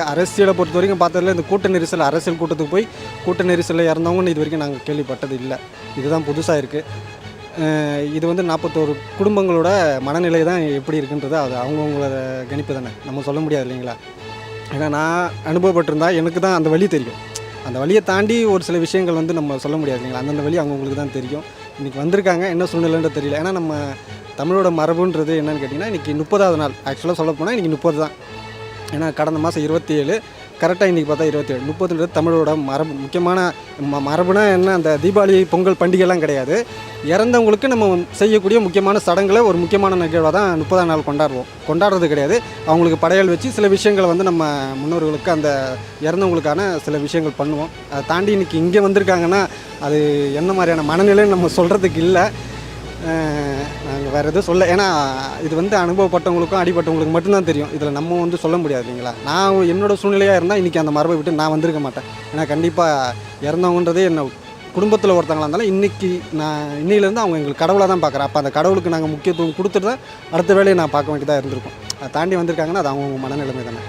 அரசியலை பொறுத்த வரைக்கும் பார்த்ததுல இந்த கூட்ட நெரிசல் அரசியல் கூட்டத்துக்கு போய் கூட்ட நெரிசலில் இறந்தவங்கன்னு இது வரைக்கும் நாங்கள் கேள்விப்பட்டது இல்லை. இதுதான் புதுசாக இருக்குது. இது வந்து 41 குடும்பங்களோட மனநிலை தான் எப்படி இருக்குன்றது அது அவங்கவுங்களோட கணிப்பு தானே, நம்ம சொல்ல முடியாது இல்லைங்களா. ஏன்னா நான் அனுபவப்பட்டிருந்தா எனக்கு தான் அந்த வழி தெரியும். அந்த வழியை தாண்டி ஒரு சில விஷயங்கள் வந்து நம்ம சொல்ல முடியாது இல்லைங்களா. அந்தந்த வழி அவங்கவுங்களுக்கு தான் தெரியும். இன்றைக்கி வந்திருக்காங்க, என்ன சூழ்நிலைன்றது தெரியல. ஏன்னா நம்ம தமிழோட மரபுன்றது என்னென்னு கேட்டிங்கன்னா இன்றைக்கி 30வது நாள். ஆக்சுவலாக சொல்ல போனால் இன்றைக்கி 30 தான். ஏன்னா கடந்த மாதம் 27, கரெக்டாக இன்றைக்கி பார்த்தா 27. 30ன்றது தமிழோட மரபு. முக்கியமான மரபுனா என்ன, அந்த தீபாவளி பொங்கல் பண்டிகைலாம் கிடையாது. இறந்தவங்களுக்கு நம்ம செய்யக்கூடிய முக்கியமான சடங்குகளை ஒரு முக்கியமான நிகழ்வாக தான் 30ஆம் நாள் கொண்டாடுவோம். கொண்டாடுறது கிடையாது, அவங்களுக்கு படையல் வச்சு சில விஷயங்களை வந்து நம்ம முன்னோர்களுக்கு அந்த இறந்தவங்களுக்கான சில விஷயங்கள் பண்ணுவோம். அதை தாண்டி இன்றைக்கி இங்கே வந்திருக்காங்கன்னா அது என்ன மாதிரியான மனநிலைன்னு நம்ம சொல்கிறதுக்கு இல்லை. நாங்கள் வேறு எதுவும் சொல்ல, ஏன்னா இது வந்து அனுபவப்பட்டவங்களுக்கும் அடிப்பட்டவங்களுக்கு மட்டும்தான் தெரியும். இதில் நம்ம வந்து சொல்ல முடியாது இல்லைங்களா. நான் என்னோடய சூழ்நிலையாக இருந்தால் இன்றைக்கி அந்த மரபை விட்டு நான் வந்திருக்க மாட்டேன். ஏன்னா கண்டிப்பாக இறந்தவங்கன்றதே என்ன குடும்பத்தில் ஒருத்தங்களா இருந்தாலும் இன்றைக்கி நான் இன்னிலேருந்து அவங்க எங்களுக்கு கடவுளாக தான் பார்க்குறேன். அப்போ அந்த கடவுளுக்கு நாங்கள் முக்கியத்துவம் கொடுத்துட்டு தான் அடுத்த வேலையை நான் பார்க்க வேண்டியதாக இருந்திருக்கும். அதை தாண்டி வந்திருக்காங்கன்னா அது அவங்க மனநிலைமை தானே.